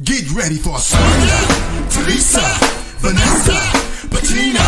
Get ready for Sonia, Teresa, Vanessa, Bettina.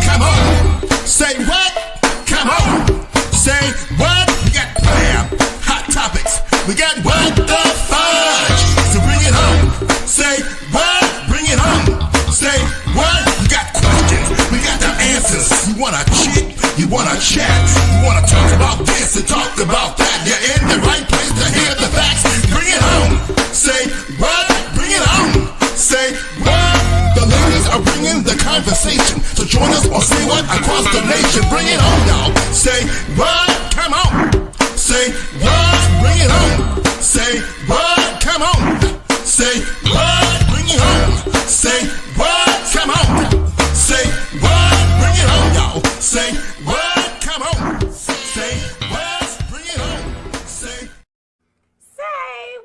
Come on, say what? Come on, say what? We got bam, hot topics. We got what the fudge. So bring it home. Say what? Bring it home. Say what? We got questions. We got the answers. You wanna cheat? You wanna chat? You wanna talk about this and talk about that? You're in the right place to hear the facts. Bring it home. Say what? Bring it on. Say what? The ladies are bringing the conversation. So join us on Say What across the nation. Bring it on, y'all. Say what? Come on. Say what? Bring it on. Say what? Come on. Say what? Bring it on. Say what? Come on. Say what? Bring it on, y'all. Say what? Come on. Say what? Bring it on. Say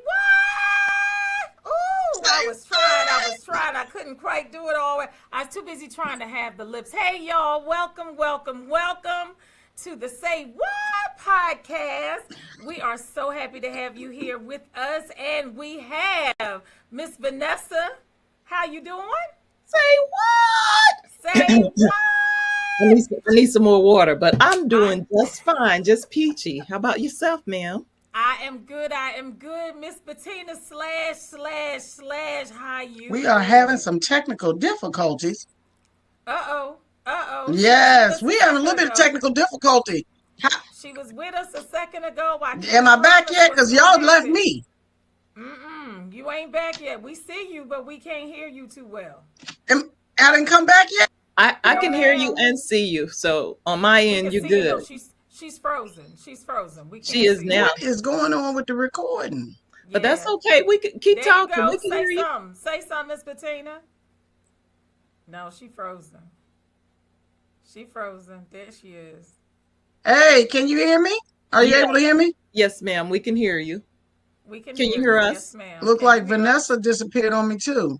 what? Ooh, I was trying. I couldn't quite do it all. I was too busy trying to have the lips. Hey, y'all. Welcome to the Say What podcast. We are so happy to have you here with us. And we have Miss Vanessa. How you doing? Say what? Say what? I need some more water, but I'm doing just fine, just peachy. How about yourself, ma'am? I am good. Miss Bettina / how you We are having some technical difficulties. Uh-oh. Yes, we have a little bit of technical difficulty. She was with us a second ago. Am I back yet? Because y'all left me. You ain't back yet. We see you, but we can't hear you too well. I didn't come back yet? I can hear you and see you. So on my end, you're good. No, she's frozen. She is now. What is going on with the recording? But that's okay. We can keep talking. We can hear you. Say something, Miss Bettina. No, she frozen. There she is. Hey, can you hear me? Are you able to hear me? Yes, ma'am. We can hear you. Can you hear us? Yes, ma'am. Look like Vanessa disappeared on me too.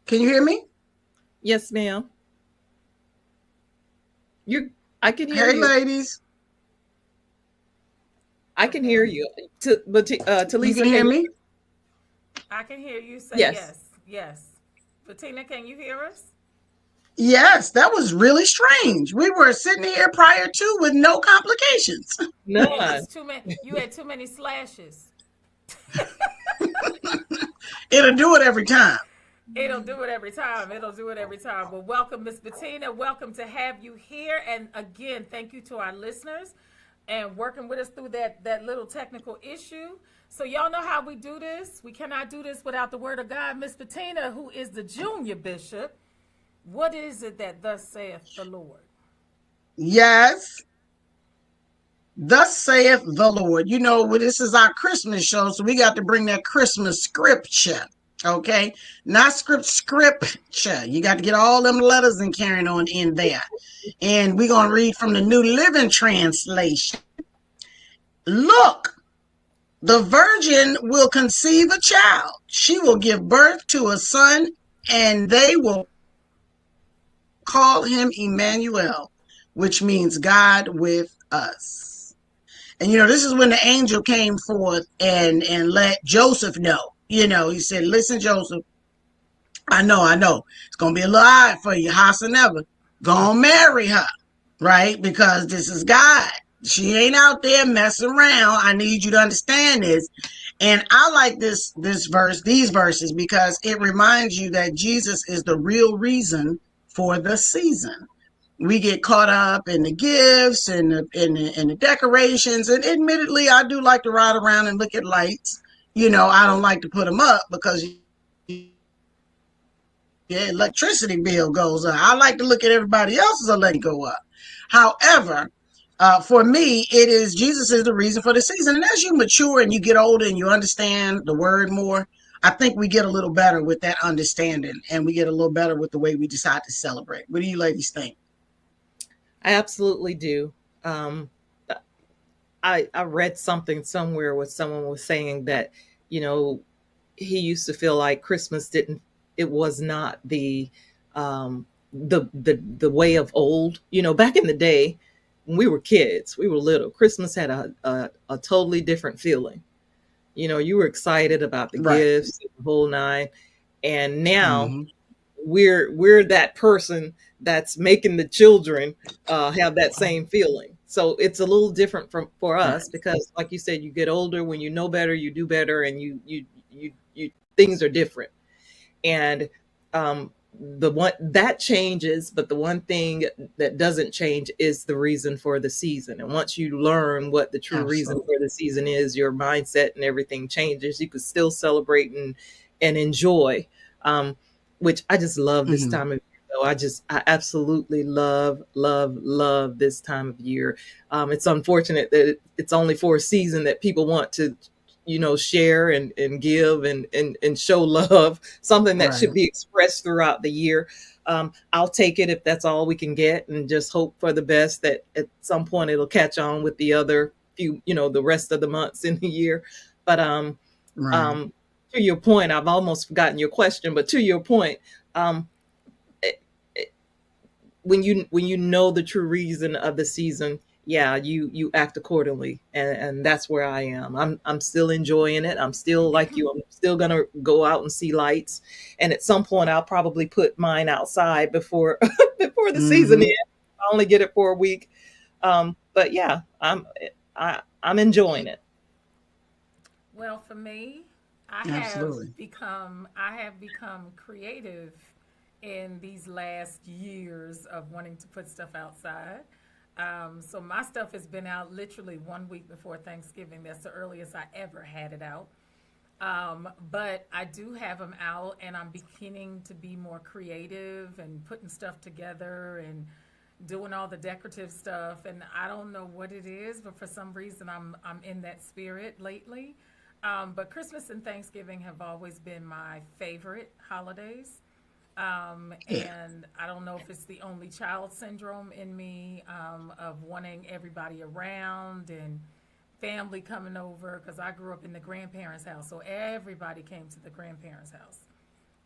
Can you hear me? Yes, ma'am. I can hear you. Hey, ladies. I can hear you. Talisa, you can hear me? I can hear you. Say yes. Bettina, can you hear us? Yes, that was really strange. We were sitting here prior to with no complications. None. You had too many slashes. It'll do it every time. It'll do it every time. Well, welcome, Miss Bettina. Welcome to have you here. And again, thank you to our listeners and working with us through that little technical issue. So y'all know how we do this. We cannot do this without the word of God. Miss Bettina, who is the junior bishop, what is it that thus saith the Lord? Yes. Thus saith the Lord. You know, this is our Christmas show, so we got to bring that Christmas scripture. Okay? Not scripture. You got to get all them letters and carrying on in there. And we're going to read from the New Living Translation. Look, the virgin will conceive a child. She will give birth to a son, and they will call him Emmanuel, which means God with us. And, you know, this is when the angel came forth and let Joseph know. You know, he said, listen, Joseph, I know. It's going to be a little odd for you, howsoever. Go and marry her, right? Because this is God. She ain't out there messing around. I need you to understand this. And I like these verses, because it reminds you that Jesus is the real reason for the season. We get caught up in the gifts and the decorations. And admittedly, I do like to ride around and look at lights. You know, I don't like to put them up because the electricity bill goes up. I like to look at everybody else's electric go up. However, for me, Jesus is the reason for the season. And as you mature and you get older and you understand the word more, I think we get a little better with that understanding, and we get a little better with the way we decide to celebrate. What do you ladies think? I absolutely do. I read something somewhere where someone was saying that, you know, he used to feel like Christmas was not the way of old. You know, back in the day when we were kids, we were little, Christmas had a totally different feeling. You know, you were excited about the gifts. whole nine. And now Hmm. we're that person that's making the children have that same feeling. So it's a little different from for us Right. because, like you said, you get older. When you know better, you do better, and you things are different. And the one that changes, but the one thing that doesn't change is the reason for the season. And once you learn what the true reason Absolutely. for the season is, your mindset and everything changes. You can still celebrate and enjoy, um, which I just love this Hmm. time of year. Though I absolutely love this time of year. It's unfortunate that it's only for a season that people want to share and give and show love, something that should Right. be expressed throughout the year. I'll take it if that's all we can get, and just hope for the best that at some point it'll catch on with the other few, the rest of the months in the year. But Right. um, to your point, I've almost forgotten your question, but to your point, um, when you know the true reason of the season, yeah, you act accordingly, and that's where I am. I'm still enjoying it. I'm still like you. I'm still gonna go out and see lights, and at some point I'll probably put mine outside before before the season Hmm. ends. I only get it for a week, but yeah, I'm enjoying it. Well, for me, Absolutely. I have become creative in these last years of wanting to put stuff outside. So my stuff has been out literally 1 week before Thanksgiving. That's the earliest I ever had it out. But I do have them out, and I'm beginning to be more creative and putting stuff together and doing all the decorative stuff. And I don't know what it is, but for some reason I'm in that spirit lately. But Christmas and Thanksgiving have always been my favorite holidays. Yeah. And I don't know if it's the only child syndrome in me, of wanting everybody around and family coming over, because I grew up in the grandparents' house, so everybody came to the grandparents' house,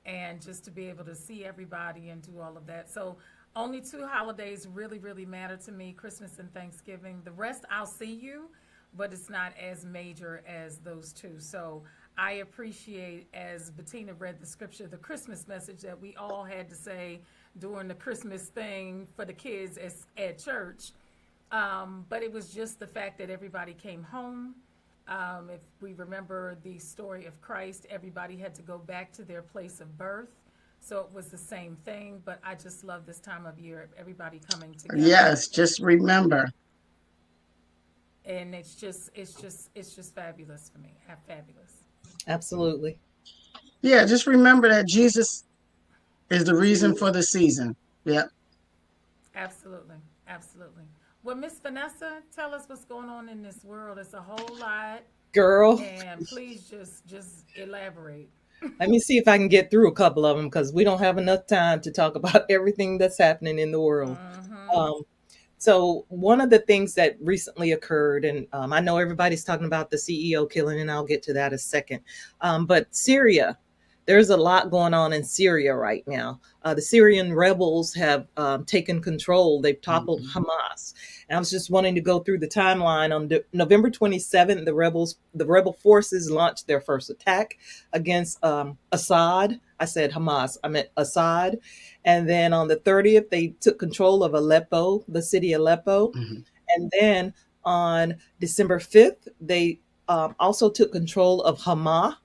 and just to be able to see everybody and do all of that. So only two holidays really, really matter to me: Christmas and Thanksgiving. The rest, I'll see you, but it's not as major as those two. So I appreciate, as Bettina read the scripture, the Christmas message that we all had to say during the Christmas thing for the kids at church. But it was just the fact that everybody came home. If we remember the story of Christ, everybody had to go back to their place of birth. So it was the same thing, but I just love this time of year, everybody coming together, Yes. Just remember. and it's just fabulous for me. Fabulous. Absolutely. Yeah. Just remember that Jesus is the reason for the season. Yeah. Absolutely. Absolutely. Well, Miss Vanessa, tell us what's going on in this world. It's a whole lot, Girl, and please just elaborate. let me see if I can get through a couple of them because we don't have enough time to talk about everything that's happening in the world. Mm-hmm. Um, so, one of the things that recently occurred, and I know everybody's talking about the CEO killing, and I'll get to that in a second. But Syria, there's a lot going on in Syria right now. The Syrian rebels have taken control. They've toppled Mhm. Hamas. And I was just wanting to go through the timeline. On November 27th, the rebel forces launched their first attack against Assad. I said Hamas. I meant Assad. And then on the 30th, they took control of Aleppo, the city Aleppo. Mhm. And then on December 5th, they also took control of Hama,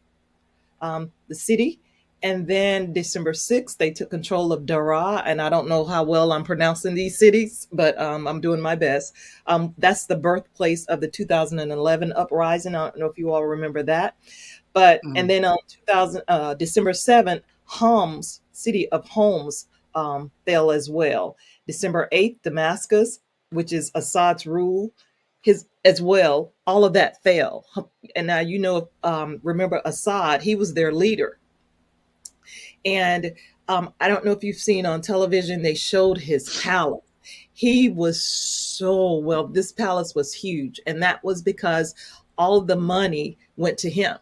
the city. And then December 6th, they took control of Daraa. And I don't know how well I'm pronouncing these cities, but I'm doing my best. That's the birthplace of the 2011 uprising. I don't know if you all remember that. But and Mhm. then on 2000 December 7th, Homs, city of Homs, fell as well. December 8th, Damascus, which is Assad's rule, his as well. All of that fell. And now remember Assad, he was their leader. And I don't know if you've seen on television, they showed his palace. He was so well. This palace was huge, and that was because all the money went to him.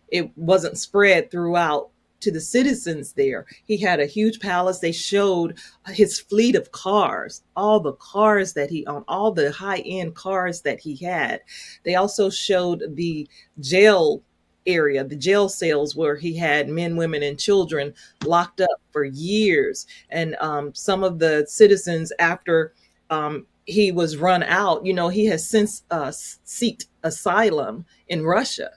It wasn't spread throughout to the citizens there. He had a huge palace. They showed his fleet of cars, all the cars that he owned, all the high end cars that he had. They also showed the jail area, the jail cells where he had men, women, and children locked up for years. And some of the citizens, after he was run out, he has since sought asylum in Russia.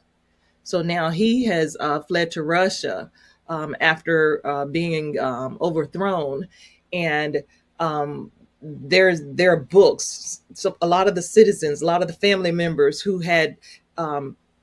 So now he has fled to Russia after being overthrown. And there are books. So a lot of the citizens, a lot of the family members who had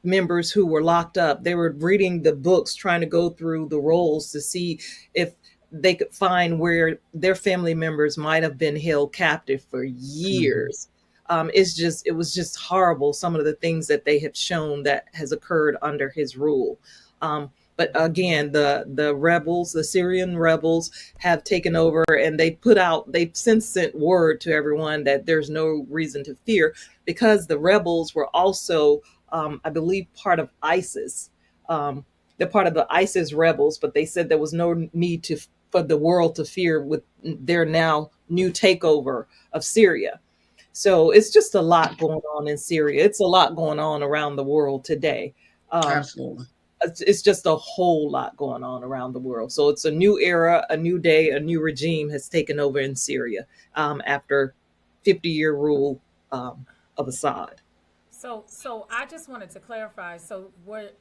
members who were locked up, they were reading the books, trying to go through the rolls to see if they could find where their family members might have been held captive for years. It was just horrible. Some of the things that they have shown that has occurred under his rule. But again, the rebels, the Syrian rebels, have taken over, and they've since sent word to everyone that there's no reason to fear, because the rebels were also, I believe, part of ISIS. They're part of the ISIS rebels, but they said there was no need for the world to fear with their now new takeover of Syria. So it's just a lot going on in Syria. It's a lot going on around the world today. Absolutely. It's just a whole lot going on around the world. So it's a new era, a new day, a new regime has taken over in Syria after 50-year rule of Assad. So I just wanted to clarify. So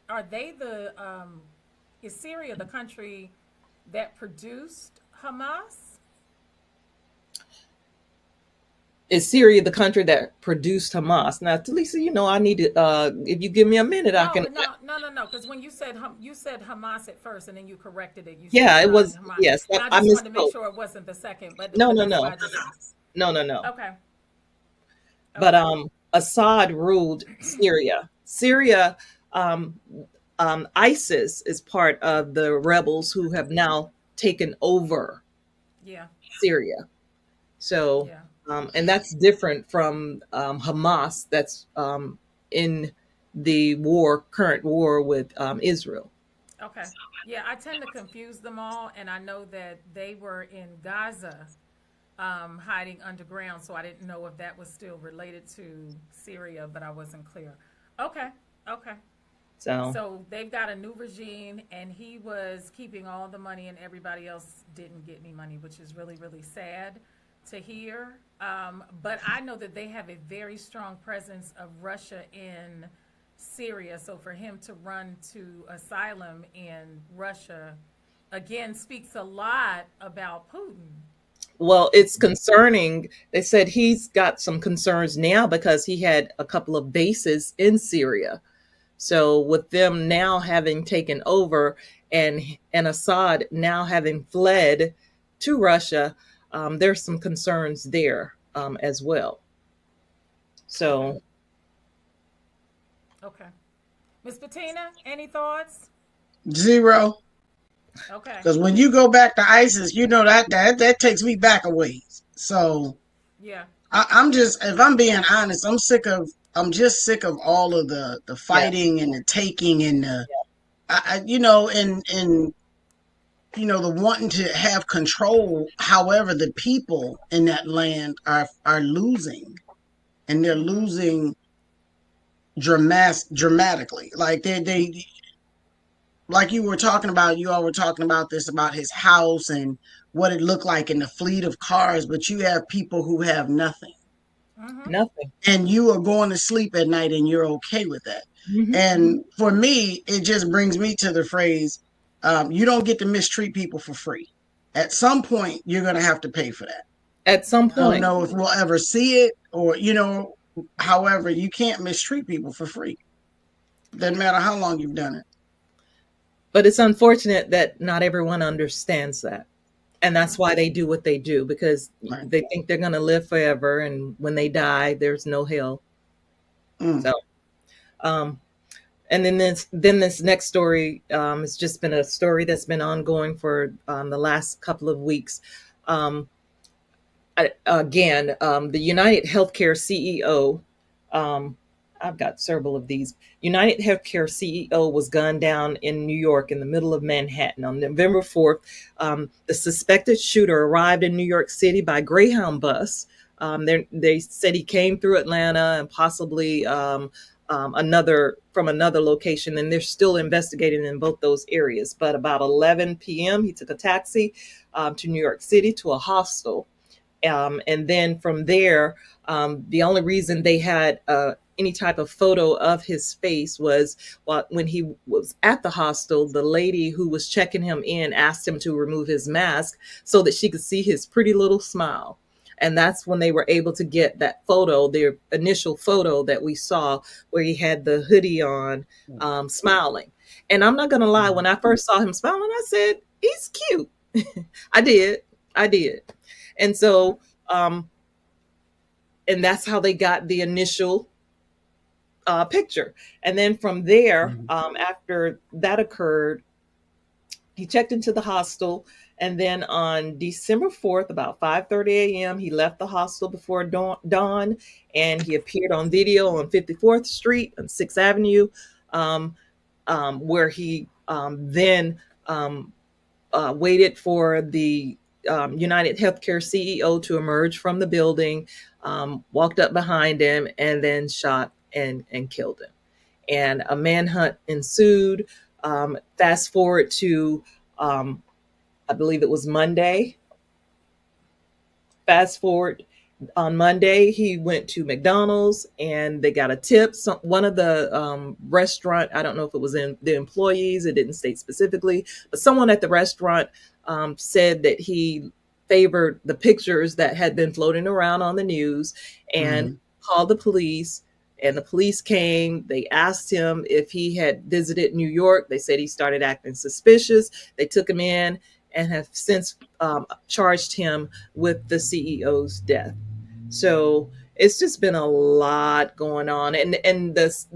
are they is Syria the country that produced Hamas? Is Syria the country that produced Hamas? Now, Talisa, I need to, if you give me a minute, I can. No. Because when you said Hamas at first, and then you corrected it. Yeah, it was. Hamas. Yes, I just wanted to make sure it wasn't the second. But No. No. Okay. But Assad ruled Syria. Syria, ISIS is part of the rebels who have now taken over Syria. So. Yeah. And that's different from Hamas, that's in the current war with Israel. Okay. Yeah, I tend to confuse them all, and I know that they were in Gaza hiding underground, so I didn't know if that was still related to Syria, but I wasn't clear. Okay. So they've got a new regime, and he was keeping all the money, and everybody else didn't get any money, which is really, really sad to hear. But I know that they have a very strong presence of Russia in Syria. So for him to run to asylum in Russia, again, speaks a lot about Putin. Well, it's concerning. They said he's got some concerns now because he had a couple of bases in Syria. So with them now having taken over and Assad now having fled to Russia, there's some concerns there as well. So. Okay. Ms. Bettina, any thoughts? Zero. Okay. Because when you go back to ISIS, that takes me back a ways. So yeah, I'm just, if I'm being honest, I'm just sick of all of the fighting and the taking and the, the wanting to have control. However, the people in that land are losing, and they're losing dramatically. Like they like you all were talking about this, about his house and what it looked like in the fleet of cars, but you have people who have nothing. Nothing. And you are going to sleep at night and you're okay with that. Mm-hmm. And for me, it just brings me to the phrase, you don't get to mistreat people for free. At some point, you're going to have to pay for that. At some point. I don't know if we'll ever see it or, however, you can't mistreat people for free. Doesn't matter how long you've done it. But it's unfortunate that not everyone understands that. And that's why they do what they do, because they think they're going to live forever. And when they die, there's no hell. So, and then this next story has just been a story that's been ongoing for the last couple of weeks. The United Healthcare CEO, I've got several of these. United Healthcare CEO was gunned down in New York in the middle of Manhattan on November 4th. The suspected shooter arrived in New York City by Greyhound bus. They said he came through Atlanta and possibly another location, and they're still investigating in both those areas. But about 11 p.m., he took a taxi to New York City to a hostel, and then from there, the only reason they had any type of photo of his face was when he was at the hostel, the lady who was checking him in asked him to remove his mask so that she could see his pretty little smile. And that's when they were able to get that photo, their initial photo that we saw, where he had the hoodie on, smiling. And I'm not going to lie, when I first saw him smiling, I said, he's cute. I did. I did. And so, and that's how they got the initial picture. And then from there, after that occurred, he checked into the hostel. And then on December 4th, about 5:30 a.m., he left the hostel before dawn, and he appeared on video on 54th Street and 6th Avenue, where he then waited for the United Healthcare CEO to emerge from the building, walked up behind him, and then shot and killed him. And a manhunt ensued. Fast forward to, I believe it was Monday. Fast forward on Monday, he went to McDonald's and they got a tip. One of the restaurant, I don't know if it was in the employees, it didn't state specifically, but someone at the restaurant said that he favored the pictures that had been floating around on the news and called the police. And the police came. They asked him if he had visited New York. They said he started acting suspicious. They took him in and have since charged him with the CEO's death. So it's just been a lot going on, and there's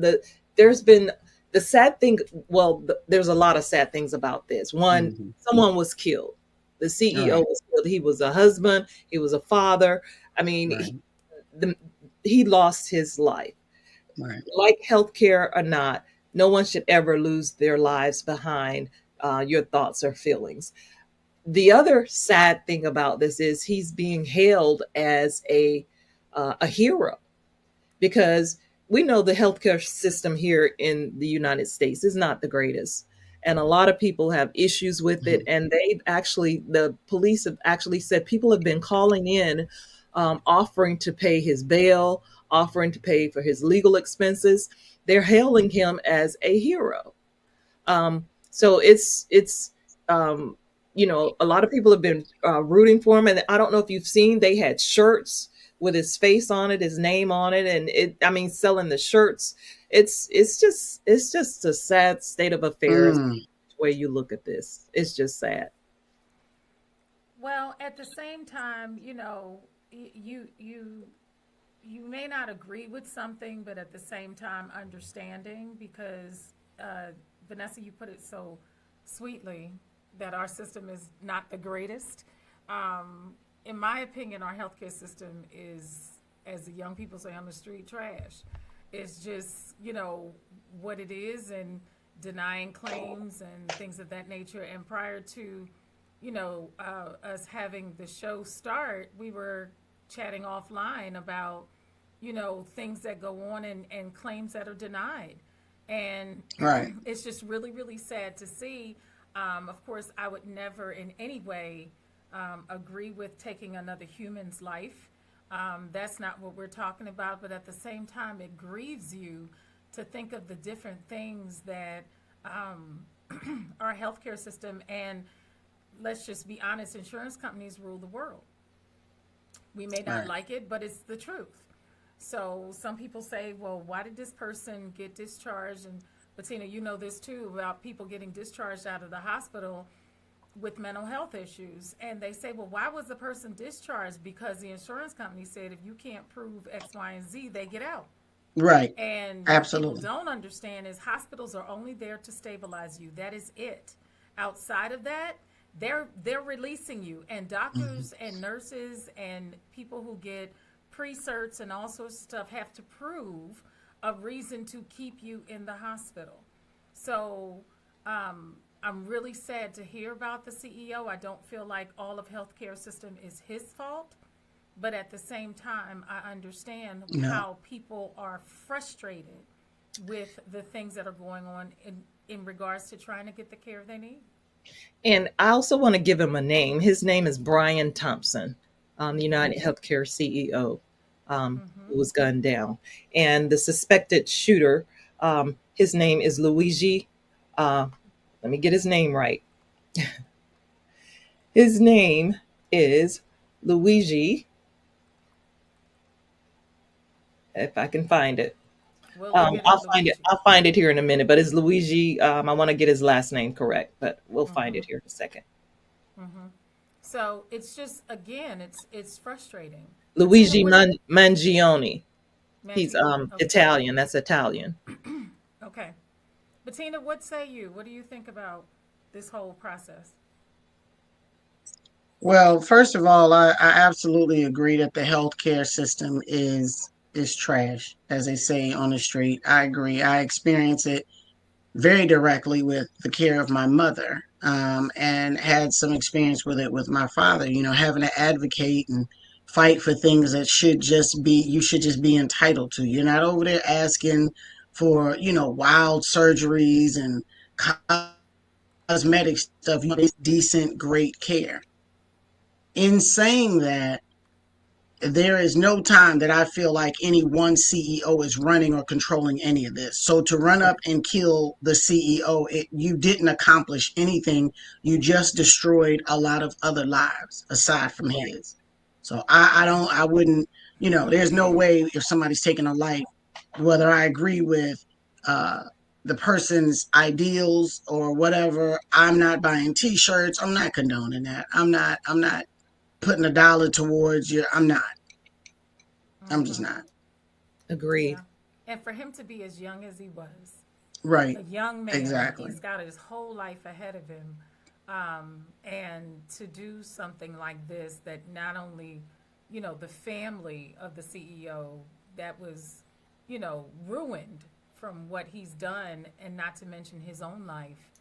been the sad thing. Well, there's a lot of sad things about this. One, someone was killed. The CEO was killed. He was a husband. He was a father. I mean, he lost his life. Right. Like healthcare or not, no one should ever lose their lives behind your thoughts or feelings. The other sad thing about this is he's being hailed as a hero, because we know the healthcare system here in the United States is not the greatest. And a lot of people have issues with it. And the police have actually said people have been calling in, offering to pay his bail, offering to pay for his legal expenses. They're hailing him as a hero. So it's a lot of people have been rooting for him. And I don't know if you've seen, they had shirts with his face on it, his name on it. And selling the shirts, it's just a sad state of affairs. The way you look at this, it's just sad. Well, at the same time, you may not agree with something, but at the same time understanding, because Vanessa, you put it so sweetly that our system is not the greatest. In my opinion, our healthcare system is, as the young people say on the street, trash. It's just, what it is, and denying claims and things of that nature. And prior to, us having the show start, we were chatting offline about, things that go on and claims that are denied. And it's just really, really sad to see. Of course, I would never in any way agree with taking another human's life. That's not what we're talking about. But at the same time, it grieves you to think of the different things that our healthcare system, and let's just be honest, insurance companies rule the world. We may not like it, but it's the truth. So some people say, well, why did this person get discharged? And Bettina, you know this too, about people getting discharged out of the hospital with mental health issues. And they say, well, why was the person discharged? Because the insurance company said if you can't prove X, Y, and Z, they get out. Right. And absolutely, what people don't understand is hospitals are only there to stabilize you. That is it. Outside of that, they're releasing you. And doctors and nurses and people who get pre-certs and all sorts of stuff have to prove a reason to keep you in the hospital. So I'm really sad to hear about the CEO. I don't feel like all of healthcare system is his fault, but at the same time, I understand how people are frustrated with the things that are going on in regards to trying to get the care they need. And I also want to give him a name. His name is Brian Thompson, the United Healthcare CEO, who was gunned down. And the suspected shooter, his name is Luigi. Uh, let me get his name right. His name is Luigi, if I can find it. We'll look at it, I'll find it. Luigi. I'll find it here in a minute. But it's Luigi. I want to get his last name correct, but we'll find it here in a second. So it's just again, it's frustrating. Bettina, Luigi what do you, Mangione. He's Mangione? Okay, Italian. That's Italian. okay. Bettina, what say you? What do you think about this whole process? Well, first of all, I absolutely agree that the healthcare system is trash, as they say on the street. I agree. I experience it very directly with the care of my mother, and had some experience with it with my father. You know, having to advocate and fight for things that you should just be entitled to. You're not over there asking for, wild surgeries and cosmetic stuff. You want decent, great care. In saying that, there is no time that I feel like any one CEO is running or controlling any of this. So to run up and kill the CEO, you didn't accomplish anything. You just destroyed a lot of other lives aside from his. So I wouldn't, there's no way if somebody's taking a life, whether I agree with the person's ideals or whatever, I'm not buying t-shirts. I'm not condoning that. I'm not putting $1 towards you. I'm just not. Agreed. Yeah. And for him to be as young as he was, Right. a young man, Exactly. he's got his whole life ahead of him. And to do something like this, that not only, the family of the CEO that was, ruined from what he's done, and not to mention his own life.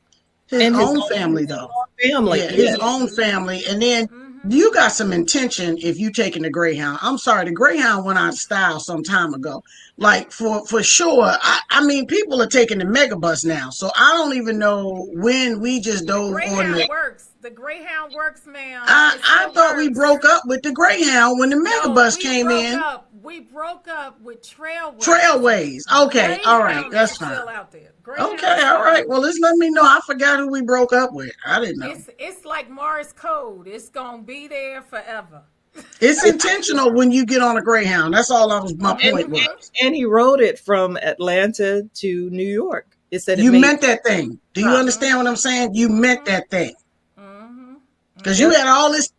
His And own family, his though. own family. Yeah, his Yeah. own family. And then you got some intention if you taking the Greyhound. I'm sorry, the Greyhound went out of style some time ago. Like for sure. I mean, people are taking the megabus now. So I don't even know when we just The dove on Greyhound the. works. The Greyhound works, ma'am. I, It I still thought we works. broke up with the Greyhound when the No, megabus came in. We broke up with Trailways. Trailways. Okay, all right, Greyhound is that's fine. still out there. Greyhound is Okay, all still right. out Well, there. let's let me know. I forgot who we broke up with. I didn't know. It's like Morse code. It's gonna be there forever. It's intentional when you get on a Greyhound. That's all my And, point was. and he rode it from Atlanta to New York. It said it You made meant that thing. Do you stop. understand what I'm saying? You meant that thing. Mm-hmm. Because you Yep. had all this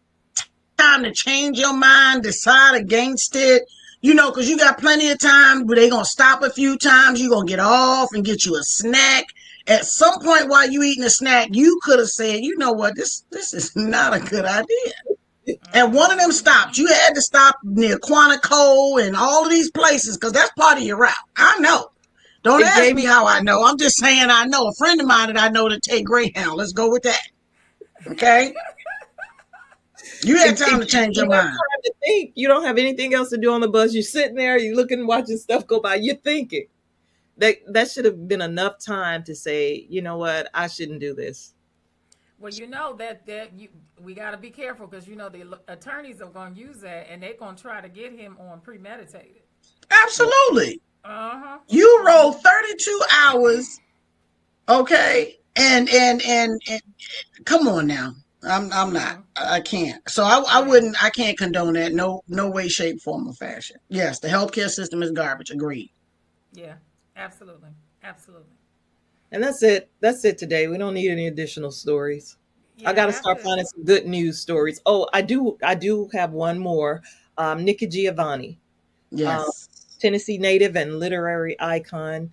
time to change your mind, decide against it. Because you got plenty of time where they going to stop a few times. You're going to get off and get you a snack. At some point while you eating a snack, you could have said, you know what, this is not a good idea. And one of them stopped. You had to stop near Quantico and all of these places because that's part of your route. I know. Don't It ask gave me how I know. I'm just saying I know. A friend of mine that I know to take Greyhound. Let's go with that. Okay? You had time to change you your have mind. time to think. You don't have anything else to do on the bus. You're sitting there, you're looking, watching stuff go by. You're thinking. That should have been enough time to say, you know what, I shouldn't do this. Well, we got to be careful because the attorneys are going to use that, and they're going to try to get him on premeditated. Absolutely. Uh huh. You rode 32 hours, okay? And come on now. I'm not. I can't. So I Yeah. wouldn't. I can't condone that. No way, shape, form, or fashion. Yes, the healthcare system is garbage. Agreed. Yeah. Absolutely. Absolutely. And that's it. That's it today. We don't need any additional stories. I Yeah. got to start finding some good news stories. Oh, I do have one more. Nikki Giovanni, um, Yes. Tennessee native and literary icon,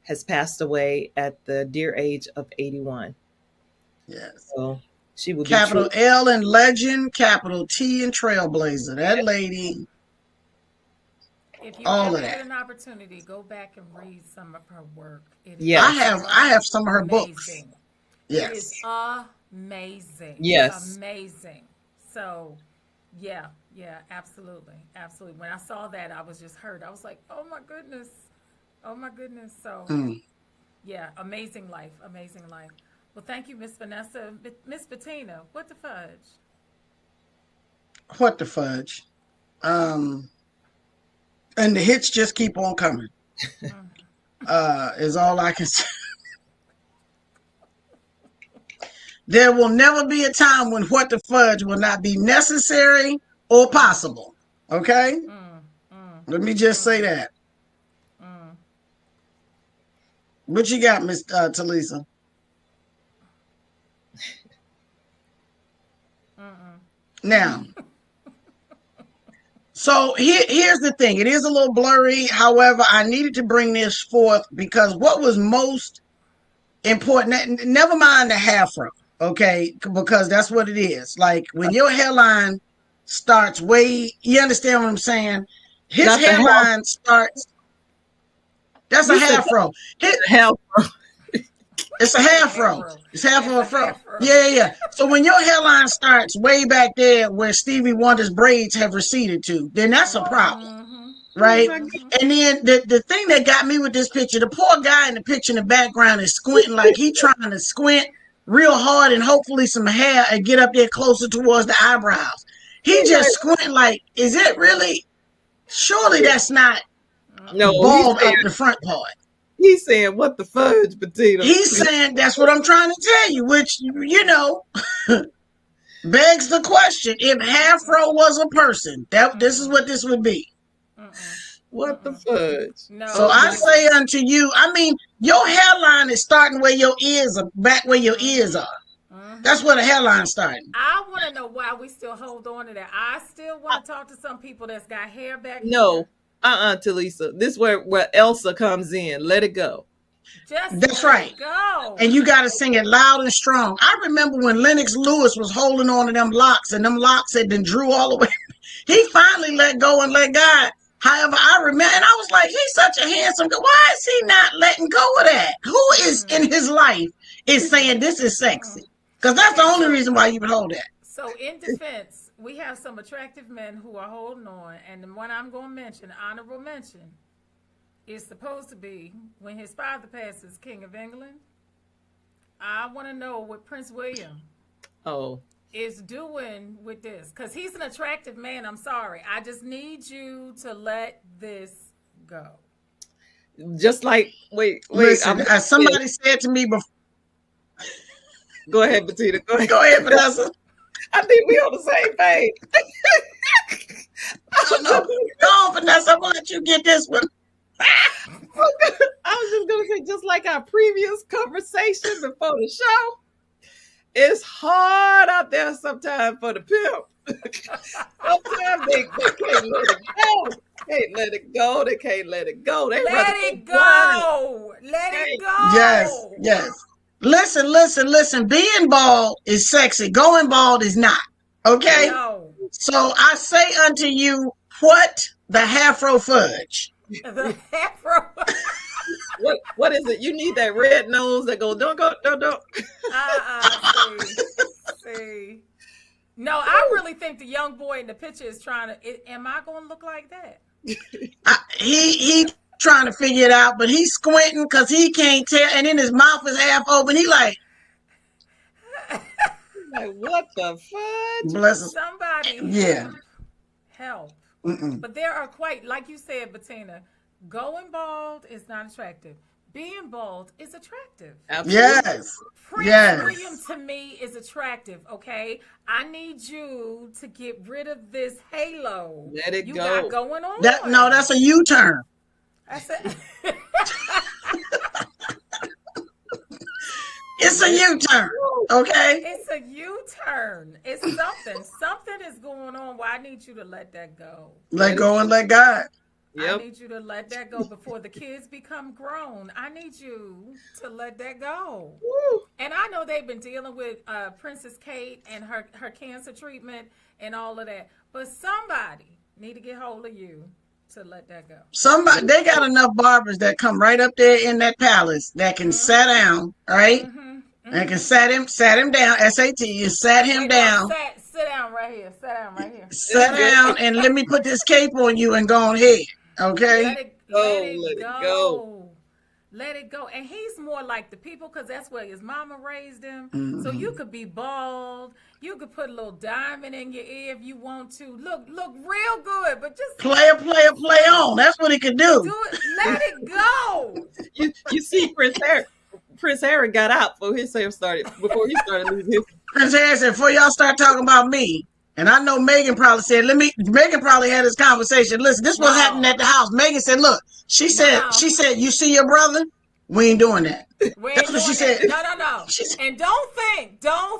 has passed away at the dear age of 81. Yes. So she will be Capital true. L in legend, capital T in trailblazer. That lady, If you all ever of get that. an opportunity, go back and read some of her work. It is Yes. I have some of her books. amazing. It Yes. is amazing. Yes. Amazing. So, yeah, absolutely. Absolutely. When I saw that, I was just hurt. I was like, oh my goodness. Oh my goodness. So Mm. yeah, amazing life, amazing life. Well, thank you, Miss Vanessa. Miss Bettina, what the fudge? What the fudge? And the hits just keep on coming. Is all I can say. There will never be a time when what the fudge will not be necessary or possible. Okay? Let me just say that. What you got, Miss Talisa? Now, so here's the thing. It is a little blurry. However, I needed to bring this forth because what was most important, never mind the afro, okay? Because that's what it is. Like when your hairline starts you understand what I'm saying? His Not the hairline starts, that's a You said afro. hell. It's a half row. Afro. It's half It's of a a fro. half row. Yeah. So when your hairline starts way back there where Stevie Wonder's braids have receded to, then that's a problem, right? And then the thing that got me with this picture, the poor guy in the picture in the background is squinting like he trying to squint real hard and hopefully some hair and get up there closer towards the eyebrows. He just squinting like, is it really? Surely that's not No, bald up the front part. he's saying what the fudge, Bettina. He's saying that's what I'm trying to tell you, which, begs the question. If Afro was a person, this is what this would be. What the fudge? No. So I say unto you, I mean, your hairline is starting where your ears are, back where your ears are. That's where the hairline's starting. I want to know why we still hold on to that. I still want to talk to some people that's got hair back No. Talisa. This is where Elsa comes in. Let it go. Just That's let right. it go. And you got to sing it loud and strong. I remember when Lennox Lewis was holding on to them locks and them locks had been drew all the way. He finally let go and let God. However, I remember, and I was like, he's such a handsome guy. Why is he not letting go of that? Who is in his life is saying this is sexy? Because that's the only reason why you would hold that. So in defense, we have some attractive men who are holding on, and the one I'm going to mention, honorable mention, is supposed to be when his father passes, King of England. I want to know what Prince William is doing with this, because he's an attractive man. I'm sorry. I just need you to let this go. Just like, wait. Listen, as somebody said to me before. Go ahead, Bettina. Go ahead, Vanessa. I think we on the same page. No, go on, Vanessa. I'm going to let you get this one. I was just going to say, just like our previous conversation before the show, it's hard out there sometimes for the pimp. Sometimes they can't let it go. Can't let it go. They can't let it go. They let it go. Let it go. Yes. Listen. Being bald is sexy. Going bald is not. Okay? No. So I say unto you, what the Afro fudge? The Afro. What is it? You need that red nose that goes, don't. See. No, I really think the young boy in the picture is trying to, am I going to look like that? He trying to figure it out, but he's squinting because he can't tell, and then his mouth is half open. He like what the fudge? Bless him. Somebody help. Mm-mm. But there are quite, like you said, Bettina, going bald is not attractive. Being bald is attractive. Absolutely. Yes. Prince William to me is attractive, okay? I need you to get rid of this halo. Let it you go. got going on. That's a U-turn. That's it. It's a U-turn, okay? It's a U-turn. It's something. Something is going on where I need you to let that go. Let go and let God. I need you to let that go before the kids become grown. I need you to let that go. Woo. And I know they've been dealing with Princess Kate and her cancer treatment and all of that. But somebody need to get hold of you to let that go. Somebody, they got enough barbers that come right up there in that palace that can sit down, right? And can sat him down, SAT, and sat him down. Sit down right here. Sit down right here. Sit down and let me put this cape on you and go on ahead. Okay? Let it go. Let it go. And he's more like the people because that's where his mama raised him. Mm-hmm. So you could be bald. You could put a little diamond in your ear if you want to. Look real good, but just play on. That's what he could do. do it. Let it go. You see, Prince Harry got out before he started losing his. Prince Harry said, before y'all start talking about me, and I know Megan probably said, Megan probably had this conversation. Listen, this was happening at the house. Megan said, look, she said, you see your brother? We ain't doing that. That's what she said. No. And don't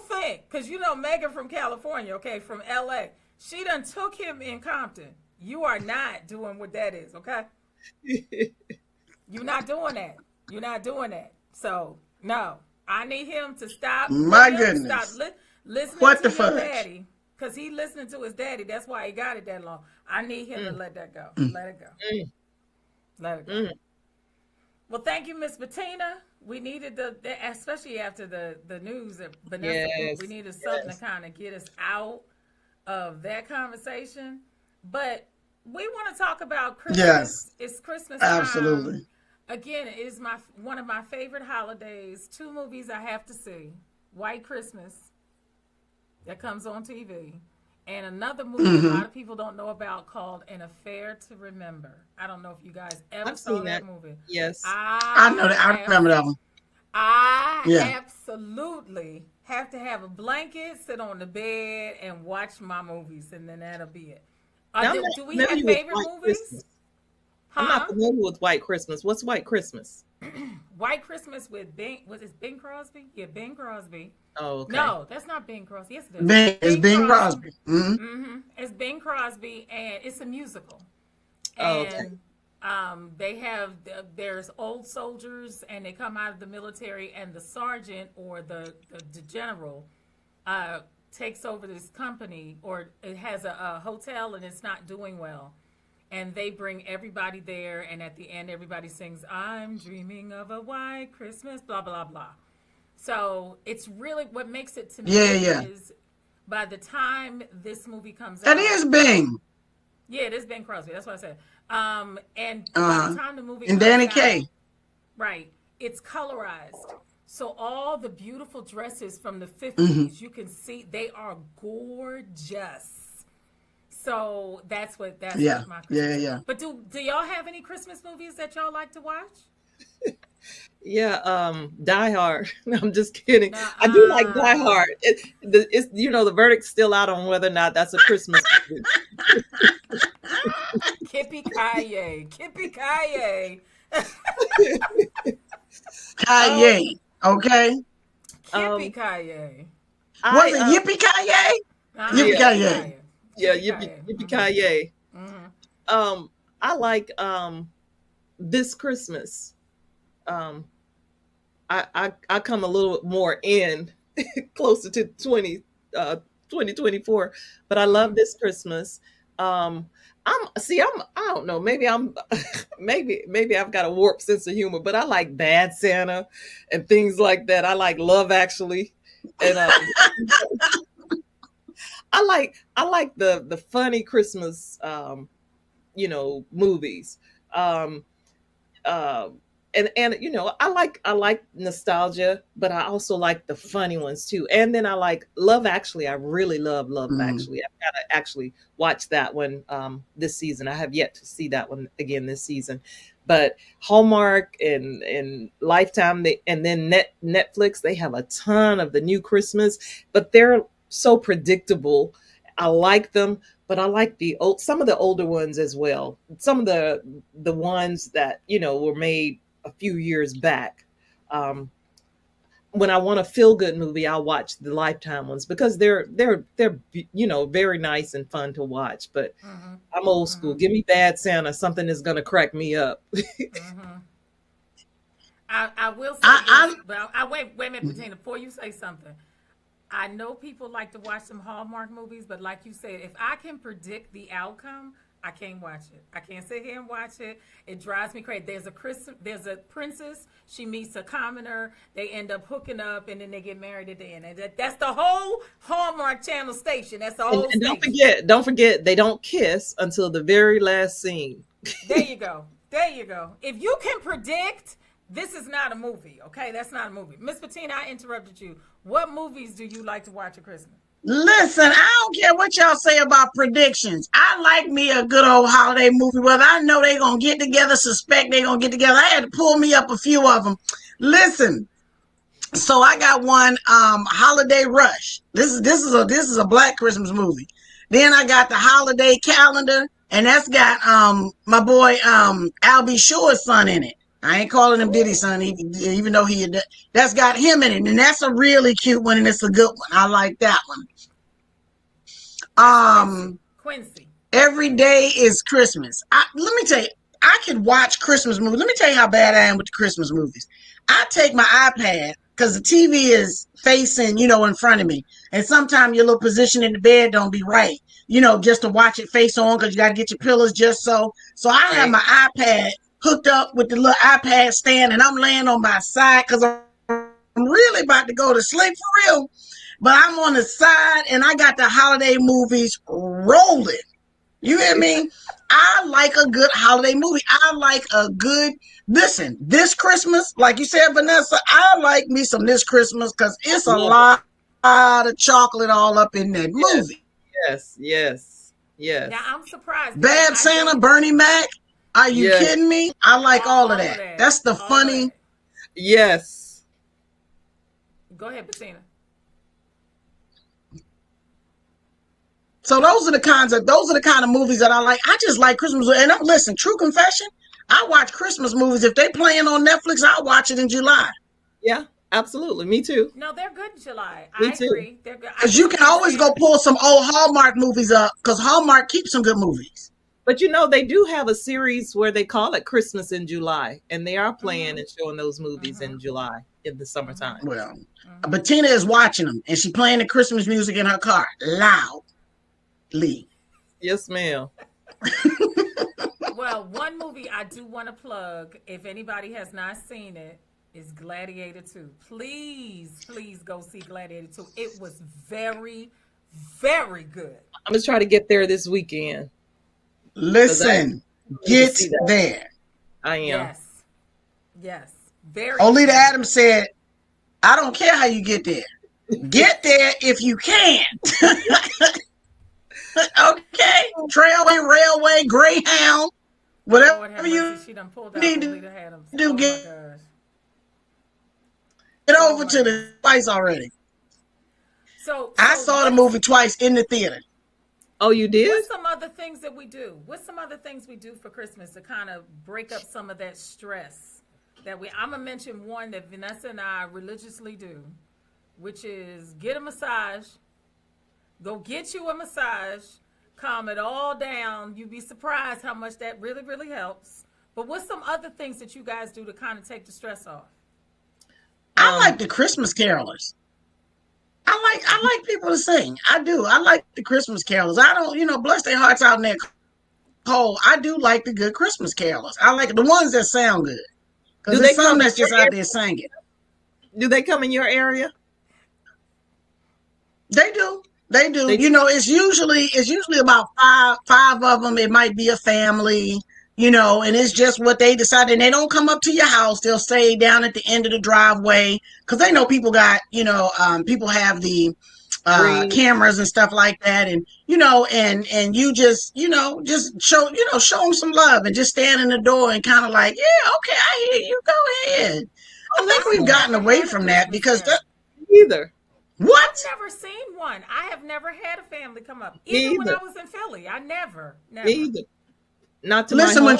think, because you know Megan from California, okay, from LA. She done took him in Compton. You are not doing what that is, okay? You're not doing that. You're not doing that. So, no. I need him to stop. My goodness. Stop listening What to the his fudge? daddy. Because he listening to his daddy. That's why he got it that long. I need him to let that go. Let it go. Let it go. Well, thank you, Miss Bettina. We needed especially after the news that Vanessa, we needed something to kind of get us out of that conversation. But we want to talk about Christmas. Yes. It's Christmas time. Absolutely. Again, it is one of my favorite holidays. 2 movies I have to see. White Christmas, that comes on TV. And another movie a lot of people don't know about called An Affair to Remember. I don't know if you guys ever saw that movie. Yes. I know that. I remember that one. I absolutely have to have a blanket, sit on the bed, and watch my movies, and then that'll be it. Do we have favorite movies? Christmas. I'm not familiar with White Christmas. What's White Christmas? White Christmas with Bing. Was it Bing Crosby? Yeah, Bing Crosby. Oh, okay. No, that's not Bing Crosby. Yes, it is. It's Bing Crosby. It's Bing Crosby, and it's a musical. And they have there's old soldiers, and they come out of the military, and the sergeant or the general takes over this company, or it has a hotel, and it's not doing well. And they bring everybody there, and at the end, everybody sings, "I'm dreaming of a white Christmas," blah, blah, blah. So it's really, what makes it to me is by the time this movie comes out. That is Bing. Yeah, it is Bing Crosby. That's what I said. And by the time the movie and comes Danny out, Kaye. right, it's colorized. So all the beautiful dresses from the 50s, you can see they are gorgeous. So that's what my Christmas is. But do y'all have any Christmas movies that y'all like to watch? Die Hard. No, I'm just kidding. I do like Die Hard. It's the verdict's still out on whether or not that's a Christmas movie. Yippee-ki-yay. Yippee-ki-yay. Kanye, okay? Yippee-ki-yay. Was it Yippee-ki-yay? Yippee-ki-yay. Yeah, yippee-ki-yay. I like This Christmas. I come a little more in closer to 2024, but I love This Christmas. I don't know, maybe I've got a warped sense of humor, but I like Bad Santa and things like that. I like Love Actually, and I like the funny Christmas movies. And I like nostalgia, but I also like the funny ones too. And then I like Love Actually. I really love Love Actually. I've got to actually watch that one this season. I have yet to see that one again this season. But Hallmark and Lifetime, and then Netflix, they have a ton of the new Christmas, but they're so predictable. I like them, but I like some of the older ones as well. Some of the ones that were made a few years back. When I want a feel good movie, I'll watch the Lifetime ones because they're very nice and fun to watch. But I'm old school. Give me Bad Santa, something that's gonna crack me up. I will say this, but wait a minute, Bettina, before you say something. I know people like to watch some Hallmark movies, but like you said, if I can predict the outcome, I can't watch it. I can't sit here and watch it. It drives me crazy. There's a princess. She meets a commoner. They end up hooking up, and then they get married at the end. And that's the whole Hallmark Channel station. That's the whole. And don't forget, they don't kiss until the very last scene. There you go. If you can predict This is not a movie, okay? That's not a movie. Miss Bettina, I interrupted you. What movies do you like to watch at Christmas? Listen, I don't care what y'all say about predictions. I like me a good old holiday movie, whether I know they're going to get together, suspect they're going to get together. I had to pull me up a few of them. Listen, so I got one, Holiday Rush. This is a Black Christmas movie. Then I got the Holiday Calendar, and that's got my boy Albie Shore's son in it. I ain't calling him Diddy's son, even though that's got him in it, and that's a really cute one, and it's a good one. I like that one. Quincy. Every Day is Christmas. Let me tell you, I can watch Christmas movies. Let me tell you how bad I am with the Christmas movies. I take my iPad because the TV is facing, in front of me, and sometimes your little position in the bed don't be right, just to watch it face on because you got to get your pillows just so. So I have my iPad hooked up with the little iPad stand, and I'm laying on my side because I'm really about to go to sleep for real. But I'm on the side, and I got the holiday movies rolling. You hear me? I like a good holiday movie. I like a good, listen, this Christmas, like you said, Vanessa, I like me some this Christmas because it's a lot of chocolate all up in that movie. Yes. Now, I'm surprised. Bad Santa, Bernie Mac. Are you kidding me? I like all of that. That's the funny. Yes. Go ahead, Bettina. So those are the kind of movies that I like. I just like Christmas. And listen, true confession, I watch Christmas movies. If they playing on Netflix, I'll watch it in July. Yeah, absolutely. Me too. No, they're good in July. Me I too. agree. They're good. Because you can always go pull some old Hallmark movies up because Hallmark keeps some good movies. But they do have a series where they call it Christmas in July, and they are playing and showing those movies in July in the summertime. Well, Bettina is watching them, and she playing the Christmas music in her car loudly. Yes, ma'am. Well, one movie I do want to plug, if anybody has not seen it, is Gladiator 2. Please go see Gladiator 2. It was very, very good. I'm going to try to get there this weekend. Listen, get there. I am. Yes. Very. Olita Adams said, I don't care how you get there. Get there if you can. Okay. Trailway, railway, Greyhound, whatever you need to do, get over to the twice already. So I saw the movie twice in the theater. Oh, you did? What's some other things that we do? What's some other things we do for Christmas to kind of break up some of that stress that I'm going to mention one that Vanessa and I religiously do, which is get a massage. Go get you a massage. Calm it all down. You'd be surprised how much that really, really helps. But what's some other things that you guys do to kind of take the stress off? I like the Christmas carolers. I like people to sing. I do. I like the Christmas carols. I don't, bless their hearts out in that cold. I do like the good Christmas carolers. I like the ones that sound good. Because there's some that's just out there singing. Do they come in your area? They do. It's usually about five of them. It might be a family, and it's just what they decide. And they don't come up to your house. They'll stay down at the end of the driveway because they know people got, people have the cameras and stuff like that. And, and you just show them some love and just stand in the door and kind of like, yeah, okay, I hear you. Go ahead. I think we've gotten away from that because either. What? I've never seen one. I have never had a family come up. Even when I was in Philly. I never. Either. Not to listen, when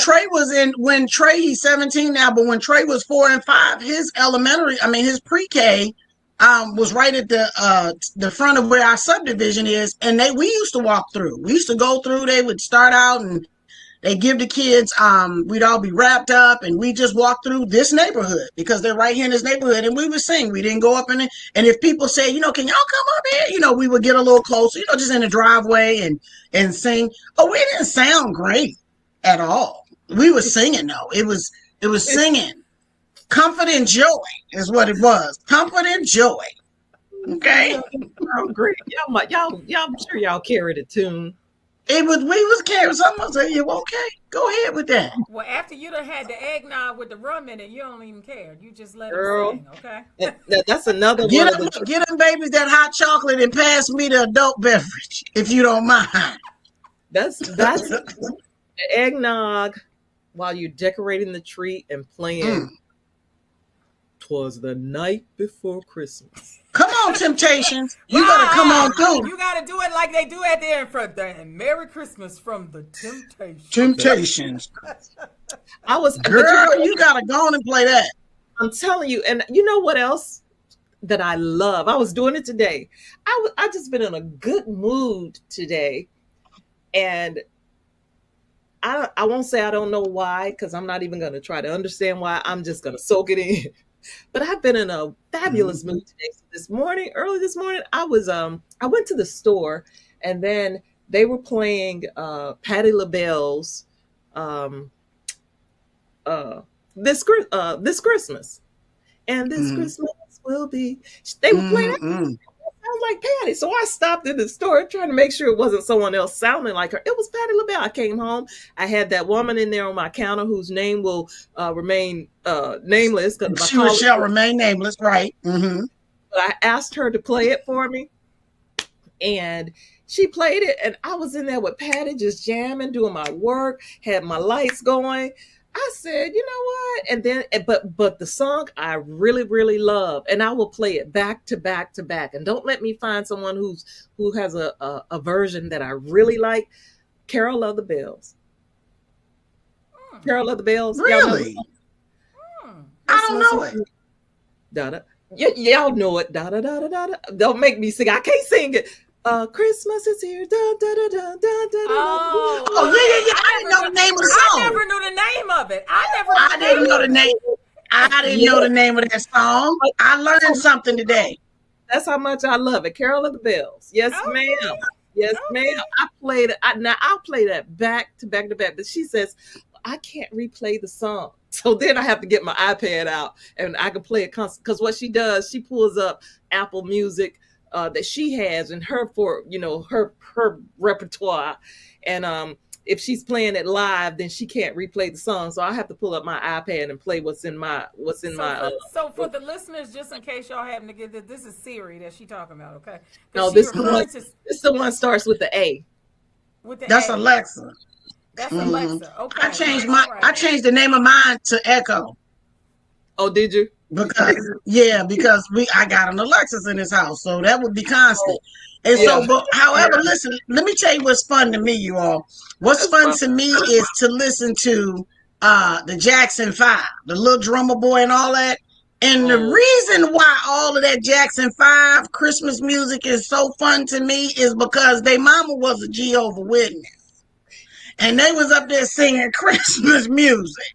Trey, he's 17 now, but when Trey was 4 and 5, his his pre-K was right at the front of where our subdivision is. And we used to walk through. We used to go through. They would start out and they give the kids, we'd all be wrapped up and we just walk through this neighborhood because they're right here in this neighborhood and we would sing. We didn't go up in it. And if people say, can y'all come up here? We would get a little closer, just in the driveway and sing. Oh, we didn't sound great at all. We were singing though. It was singing. Comfort and joy is what it was. Comfort and joy. Okay. Oh, great. Y'all, I'm sure y'all carried a tune. We was carrying something. I said, yeah, okay, Go ahead with that. Well, after you done had the eggnog with the rum in it, you don't even care. You just let Girl. them sing, okay? That's another Get one of them, the. get them babies that hot chocolate and pass me the adult beverage, if you don't mind. That's the eggnog while you're decorating the tree and playing. 'Twas the night before Christmas. Come on, Temptations. You gotta come on through. You gotta do it like they do at the end for the Merry Christmas from the Temptations. Temptations. I was Girl, you gotta go on and play that. I'm telling you, and you know what else that I love? I was doing it today. I just been in a good mood today, and I won't say I don't know why, because I'm not even going to try to understand why. I'm just going to soak it in. But I've been in a fabulous mood today. So early this morning, I went to the store, and then they were playing Patti LaBelle's this Christmas, and this Christmas will be. They were playing. Sounds like Patti. So I stopped in the store trying to make sure it wasn't someone else sounding like her. It was Patti LaBelle. I came home. I had that woman in there on my counter whose name will remain nameless. She shall remain nameless, right? Mm-hmm. But I asked her to play it for me, and she played it, and I was in there with Patti just jamming, doing my work, had my lights going. I said, you know what? And then, but the song I really, really love, and I will play it back to back to back. And don't let me find someone who has a version that I really like. Carol of the Bells. Carol of the Bells. Really? I don't know it. Da-da. Y'all know it. Da da da da da. Don't make me sing. I can't sing it. Christmas is here. Da, da, da, da, da, da, Oh, yeah. I didn't know the name of the song. I never knew the name of it. I didn't know the name. I didn't know the name of that song. I learned something today. That's how much I love it. Carol of the Bells. Yes, ma'am. Yes, ma'am. I played it. Now I'll play that back to back to back. But she says, I can't replay the song. So then I have to get my iPad out and I can play it constant. Because what she does, she pulls up Apple Music that she has in her her repertoire, and if she's playing it live, then she can't replay the song. So I have to pull up my iPad and play what's in my. So for the listeners, just in case y'all happen to get this is Siri that she talking about, okay? No, this the one starts with the A. That's Alexa. That's Alexa. Okay. I changed the name of mine to Echo. Oh, did you? Because I got an Alexis in this house, so that would be constant. And however, listen, let me tell you what's fun to me, you all. What's fun to me is to listen to the Jackson 5, the little drummer boy and all that. And the reason why all of that Jackson 5 Christmas music is so fun to me is because their mama was a Jehovah's Witness. And they was up there singing Christmas music.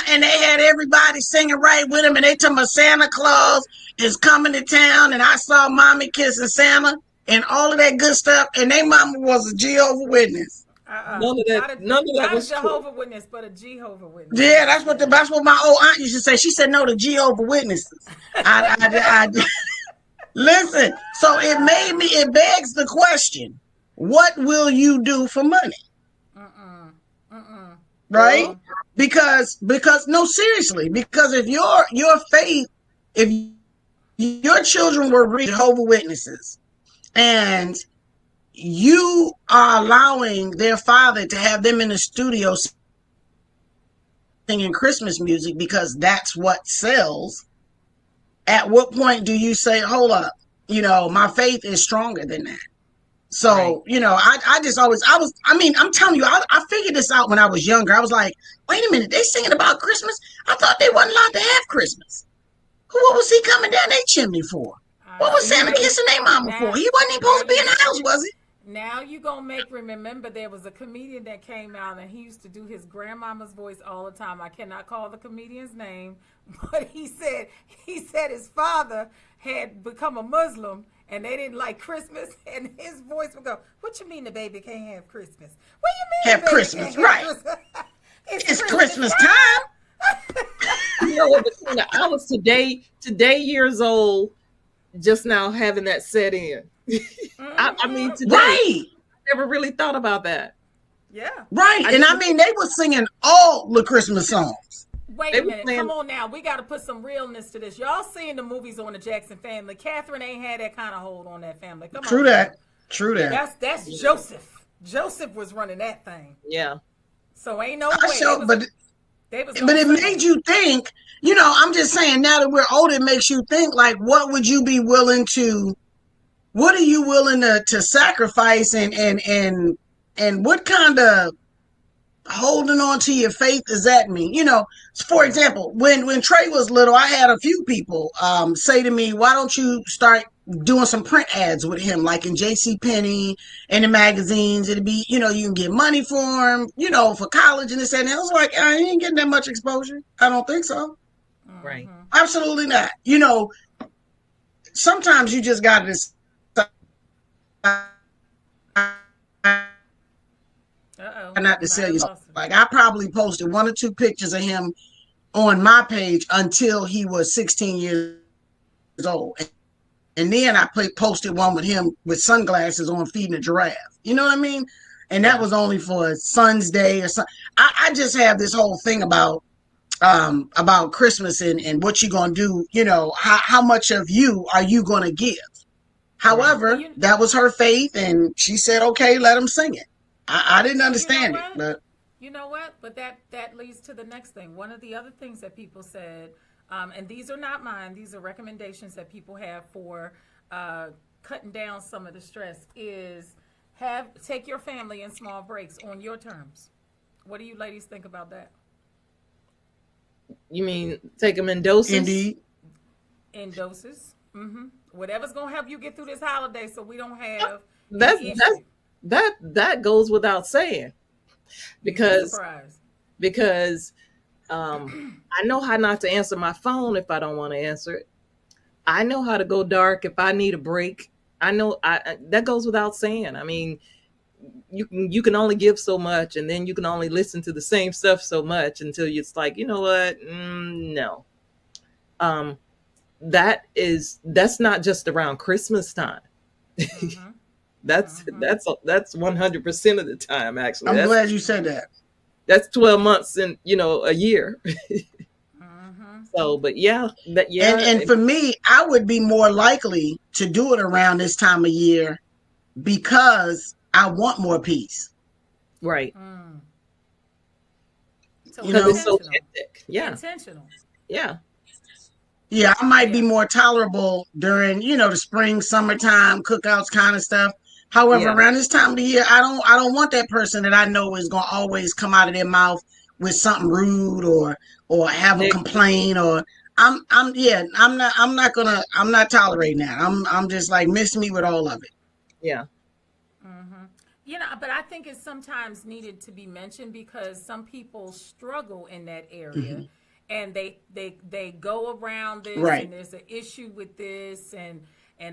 And they had everybody singing right with them, and they told me Santa Claus is coming to town, and I saw mommy kissing Santa and all of that good stuff, and their mama was a Jehovah's Witness. None of that was a Jehovah's Witness, but a Jehovah's Witness. Yeah, that's what my old aunt used to say. She said no to Jehovah's Witnesses. I listen. So it begs the question: what will you do for money? Right? Because no, seriously, because if your faith, if your children were Jehovah's Witnesses and you are allowing their father to have them in the studio singing Christmas music because that's what sells, at what point do you say, hold up, my faith is stronger than that? So, right. I'm telling you, I figured this out when I was younger. I was like, wait a minute, they singing about Christmas? I thought they wasn't allowed to have Christmas. What was he coming down their chimney for? What was Santa kissing their mama for? He wasn't even supposed to be in the house, was he? Now you gonna make me remember there was a comedian that came out and he used to do his grandmama's voice all the time. I cannot call the comedian's name, but he said his father had become a Muslim and they didn't like Christmas, and his voice would go, "What you mean the baby can't have Christmas? What you mean have Christmas? Right? Christmas? It's Christmas time." I was today years old, just now having that set in. I mean, today, right? I never really thought about that. Yeah. Right. And I mean, they were singing all the Christmas songs. Wait They a were minute. playing- Come on now. We got to put some realness to this. Y'all seen the movies on the Jackson family. Catherine ain't had that kind of hold on that family. Come True on. that. Now. True that. That's Joseph. Joseph was running that thing. Yeah. So ain't no way. But it made you think, I'm just saying, now that we're older, it makes you think, like, what are you willing to sacrifice, and what kind of holding on to your faith does that mean? For example, when Trey was little, I had a few people say to me, why don't you start doing some print ads with him, like in JC Penney and the magazines? It'd be, you can get money for him, for college and this and that. I was like, I ain't getting that much exposure. I don't think so. Right. Absolutely not. Sometimes you just got to decide. Not to sell you. Like, I probably posted 1 or 2 pictures of him on my page until he was 16 years old. And then I posted one with him with sunglasses on feeding a giraffe. You know what I mean? And that was only for Son's Day or something. I just have this whole thing about Christmas and what you're going to do, how much of you are you going to give? However, that was her faith, and she said, okay, let him sing it. I didn't understand it. But you know what? But that leads to the next thing. One of the other things that people said, and these are not mine, these are recommendations that people have for cutting down some of the stress, is take your family in small breaks on your terms. What do you ladies think about that? You mean take them in doses? Indeed. In doses. Mm-hmm. Whatever's going to help you get through this holiday so we don't have that goes without saying, because I know how not to answer my phone if I don't want to answer it. I know how to go dark if I need a break. I know that goes without saying. I mean, you can only give so much, and then you can only listen to the same stuff so much until it's like, you know what? No. That's not just around Christmas time. Mm-hmm. That's 100% of the time, actually. I'm glad you said that. That's 12 months in, a year. Mm-hmm. So, but yeah. And for me, I would be more likely to do it around this time of year because I want more peace. Right. So it's so hectic. Yeah. Intentional. Yeah. Yeah, I might be more tolerable during, the spring, summertime, cookouts kind of stuff. However, around this time of the year, I don't want that person that I know is gonna always come out of their mouth with something rude or have a complaint, or I'm not tolerating that. I'm just like, miss me with all of it. Yeah. Mm-hmm. But I think it's sometimes needed to be mentioned because some people struggle in that area. Mm-hmm. And they go around this, right. And there's an issue with this and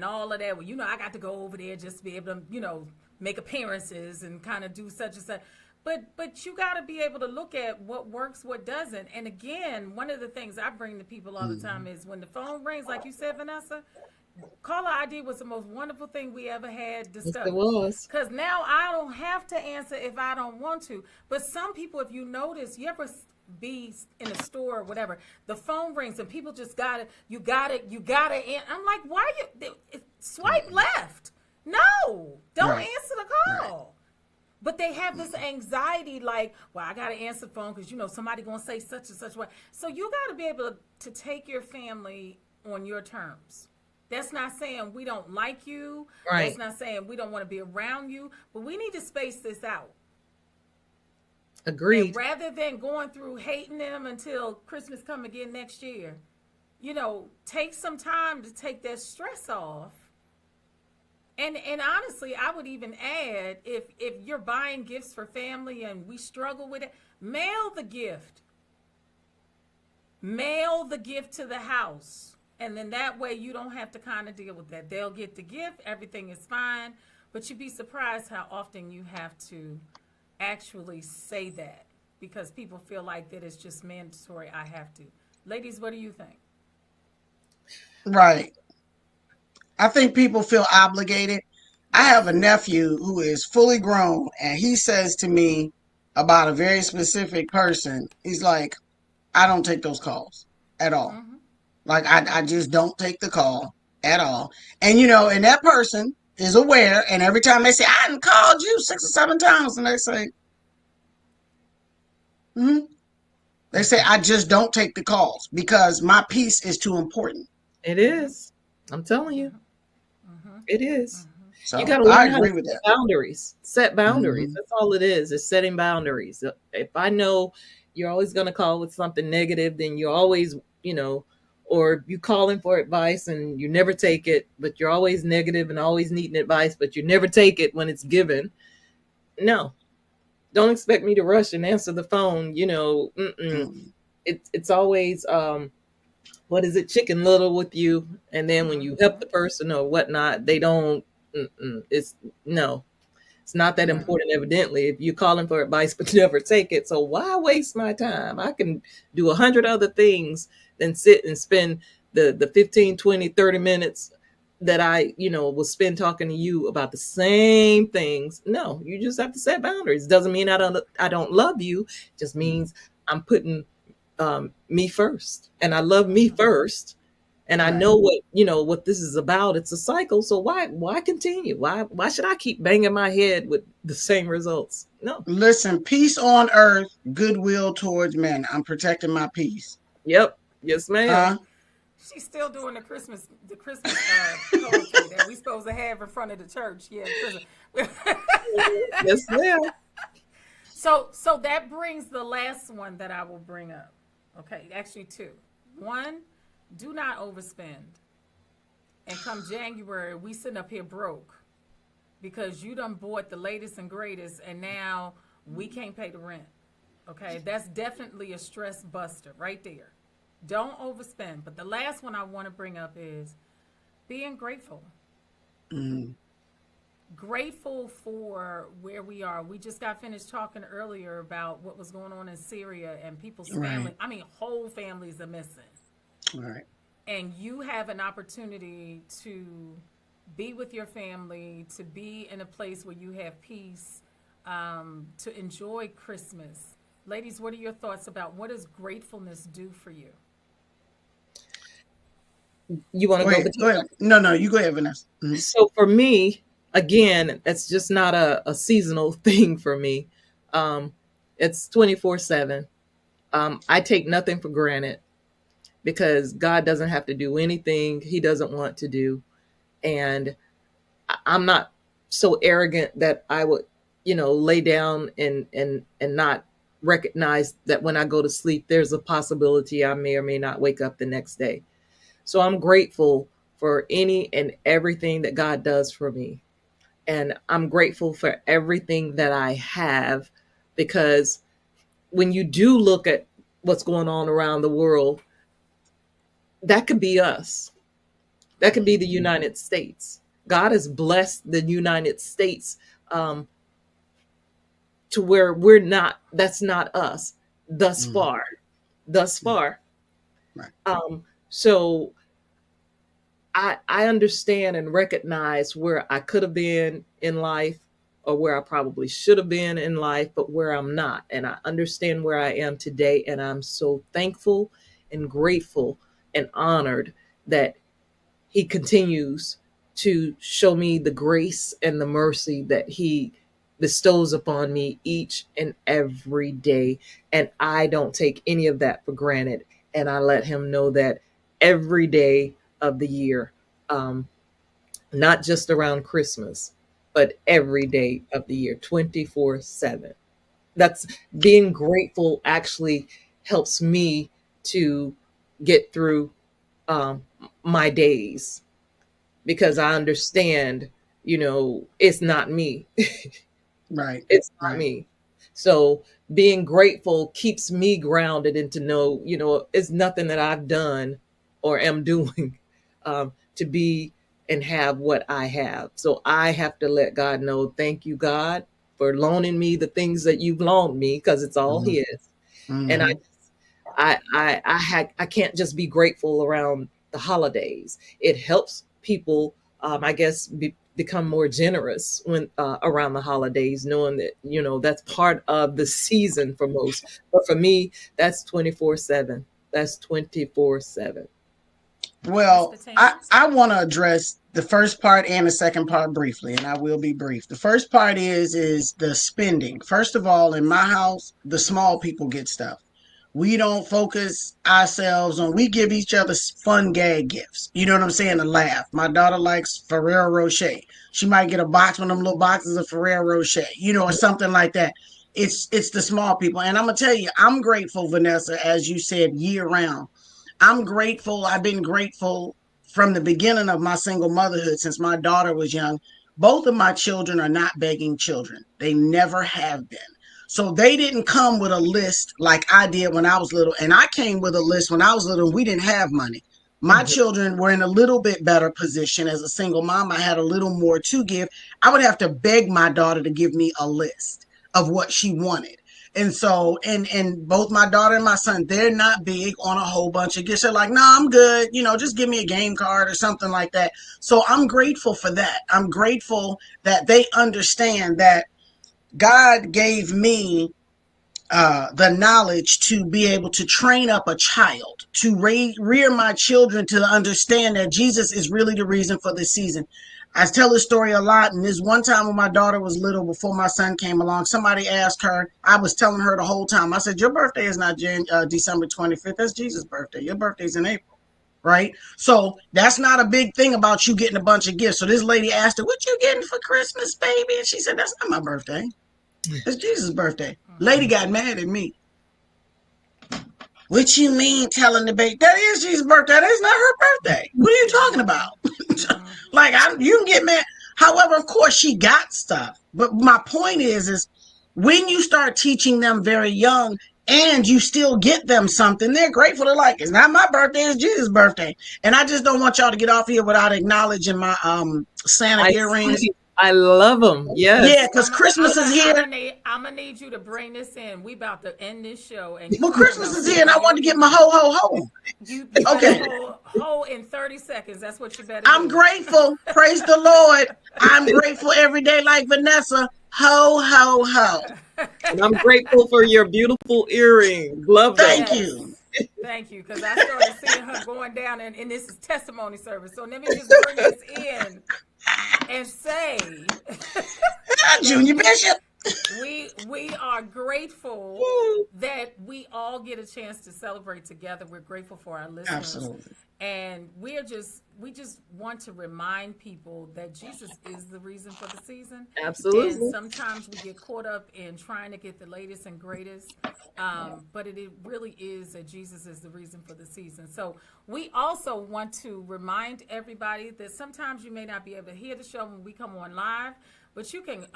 all of that. Well, I got to go over there just to be able to, make appearances and kind of do such and such. But you got to be able to look at what works, what doesn't. And again, one of the things I bring to people all the time is when the phone rings, like you said, Vanessa, caller ID was the most wonderful thing we ever had discussed. It was. Because now I don't have to answer if I don't want to. But some people, if you notice, you ever be in a store or whatever, the phone rings and people just you gotta and I'm like, why swipe left? No, don't answer the call. Right. But they have this anxiety like, well, I gotta answer the phone because somebody gonna say such and such way. So you gotta be able to take your family on your terms. That's not saying we don't like you. Right. That's not saying we don't want to be around you, but we need to space this out. Agreed. And rather than going through hating them until Christmas come again next year, take some time to take that stress off. And honestly, I would even add, if you're buying gifts for family and we struggle with it, mail the gift. Mail the gift to the house. And then that way you don't have to kind of deal with that. They'll get the gift, everything is fine, but you'd be surprised how often you have to actually say that because people feel like that it's just mandatory. I have to. Ladies, what do you think? Right. I think people feel obligated I Yes. have a nephew who is fully grown, and he says to me about a very specific person, he's like, I don't take those calls at all. Mm-hmm. Like, I just don't take the call at all. And, and that person is aware. And every time they say, I done called you 6 or 7 times, and they say, hmm they say, I just don't take the calls because my peace is too important. It Mm-hmm. is. I'm telling you, Mm-hmm. it is. Mm-hmm. You So got to I learn how to agree with set that. boundaries. Set boundaries. Hmm. That's all it is setting boundaries. If I know you're always going to call with something negative, then you're always, or you calling for advice and you never take it, but you're always negative and always needing advice, but you never take it when it's given. No, don't expect me to rush and answer the phone. Hmm. It's always, what is it, Chicken Little with you. And then when you help Mm-hmm. the person or whatnot, they don't, it's no, it's not that Right. important, evidently, if you're calling for advice but never take it. So why waste my time? I can do 100 other things than sit and spend the 15, 20, 30 minutes that I, will spend talking to you about the same things. No, you just have to set boundaries. Doesn't mean I don't love you. It just means I'm putting me first. And I love me Mm-hmm. first. And I Right. know what this is about. It's a cycle. So why continue? Why should I keep banging my head with the same results? No. Listen, peace on earth, goodwill towards men. I'm protecting my peace. Yep. Yes, ma'am. Huh? She's still doing the Christmas poetry that we supposed to have in front of the church. Yeah, Christmas. Yes, ma'am. So that brings the last one that I will bring up. Okay, actually two. One, do not overspend. And come January, we sitting up here broke because you done bought the latest and greatest, and now we can't pay the rent. Okay, that's definitely a stress buster right there. Don't overspend. But the last one I want to bring up is being grateful. Mm. Grateful for where we are. We just got finished talking earlier about what was going on in Syria and people's family. Right. I mean, whole families are missing. Right. And you have an opportunity to be with your family, to be in a place where you have peace, to enjoy Christmas. Ladies, what are your thoughts about what does gratefulness do for you? You want to Go go ahead. between? Go ahead. No, you go ahead, Vanessa. Mhm. So for me, again, it's just not a seasonal thing for me. Um, it's 24/7. I take nothing for granted because God doesn't have to do anything He doesn't want to do. And I'm not so arrogant that I would, lay down and not recognize that when I go to sleep, there's a possibility I may or may not wake up the next day. So I'm grateful for any and everything that God does for me. And I'm grateful for everything that I have because when you do look at what's going on around the world, that could be us. That could be the United States. God has blessed the United States, um, to where we're not, that's not us thus Mhm. far. Thus far. Right. So I understand and recognize where I could have been in life or where I probably should have been in life, but where I'm not. And I understand where I am today. And I'm so thankful and grateful and honored that He continues to show me the grace and the mercy that He bestows upon me each and every day. And I don't take any of that for granted. And I let Him know that every day of the year, um, not just around Christmas, but every day of the year, 24/7. That's being grateful actually helps me to get through um, my days because I understand, it's not me. Right. It's not Right. me. So being grateful keeps me grounded and to know, it's nothing that I've done or am doing to be and have what I have. So I have to let God know, thank you, God, for loaning me the things that you've loaned me because it's all Hmm. His. And Hmm. I can't just be grateful around the holidays. It helps people, I guess, become more generous when around the holidays, knowing that, that's part of the season for most. But for me, that's 24/7. That's 24/7. Well, I want to address the first part and the second part briefly, and I will be brief. The first part is the spending. First of all, in my house, the small people get stuff. We don't focus ourselves on, we give each other fun gag gifts. You know what I'm saying? To laugh. My daughter likes Ferrero Rocher. She might get a box, one of them little boxes of Ferrero Rocher, or something like that. It's the small people. And I'm going to tell you, I'm grateful, Vanessa, as you said, year round. I'm grateful. I've been grateful from the beginning of my single motherhood since my daughter was young. Both of my children are not begging children. They never have been. So they didn't come with a list like I did when I was little. And I came with a list when I was little and we didn't have money. My children were in a little bit better position. As a single mom, I had a little more to give. I would have to beg my daughter to give me a list of what she wanted. And so, and both my daughter and my son, they're not big on a whole bunch of gifts. They're like, no, I'm good. Just give me a game card or something like that. So I'm grateful for that. I'm grateful that they understand that God gave me the knowledge to be able to train up a child, to rear my children to understand that Jesus is really the reason for the season. I tell this story a lot, and this one time when my daughter was little, before my son came along, somebody asked her, I was telling her the whole time, I said, your birthday is not December 25th, that's Jesus' birthday. Your birthday's in April, right? So that's not a big thing about you getting a bunch of gifts. So this lady asked her, what you getting for Christmas, baby? And she said, that's not my birthday. It's Jesus' birthday. Lady got mad at me. What you mean telling the baby? That is Jesus' birthday. That is not her birthday. What are you talking about? You can get mad. However, of course, she got stuff. But my point is when you start teaching them very young and you still get them something, they're grateful. They're like, it's not my birthday, it's Jesus' birthday. And I just don't want y'all to get off here without acknowledging my Santa earrings. I love them. Yes. Yeah, because Christmas is here. I'm gonna need you to bring this in. We about to end this show, and Christmas is here, and I want to get my ho. You okay. Ho in 30 seconds. That's what you better. I'm grateful. Praise the Lord. I'm grateful every day, like Vanessa. Ho. And I'm grateful for your beautiful earrings. Love them. Thank you. Thank you, because I started seeing her going down, and this is testimony service. So let me just bring this in and say, Junior Bishop, we are grateful that we all get a chance to celebrate together. We're grateful for our listeners. Absolutely. And we just want to remind people that Jesus is the reason for the season. Absolutely. And sometimes we get caught up in trying to get the latest and greatest, but it really is that Jesus is the reason for the season. So we also want to remind everybody that sometimes you may not be able to hear the show when we come on live, but you can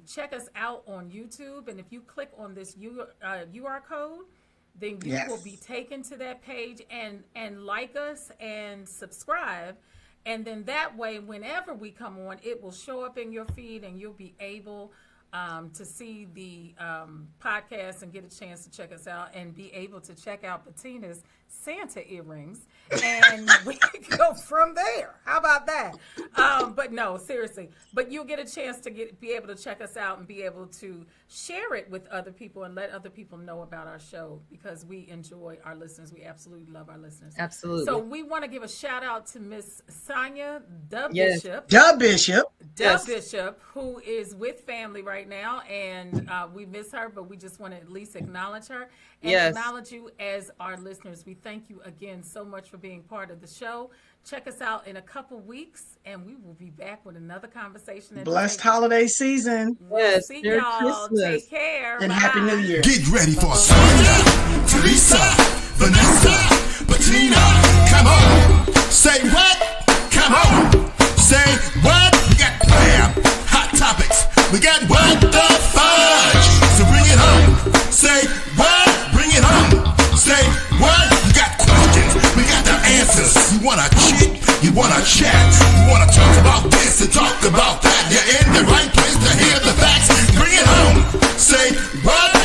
check us out on YouTube. And if you click on this UR code, then you will be taken to that page and like us and subscribe. And then that way, whenever we come on, it will show up in your feed and you'll be able to see the podcast and get a chance to check us out and be able to check out Bettina's Santa earrings. And we can go from there. How about that? But no, seriously. But you'll get a chance to be able to check us out and be able to share it with other people and let other people know about our show, because we enjoy our listeners. We absolutely love our listeners. Absolutely. So we want to give a shout out to Miss Sonia Bishop, Bishop, who is with family right now, and we miss her, but we just want to at least acknowledge her and acknowledge you as our listeners. We thank you again so much for being part of the show. Check us out in a couple weeks, and we will be back with another conversation. Blessed holiday season. Yes, See Merry y'all. Christmas. Take care. And Bye. Happy New Year. Get ready for Sonia, Teresa, Vanessa, Bettina. Come on. Say what? Come on. Say what? We got bam, hot topics. We got what the fudge. So bring it home. Say what? Bring it home. Say what? You got questions. We got the answers. You wanna chit? You wanna chat? You wanna talk about this and talk about that? You're in the right place to hear the facts. Bring it home. Say what?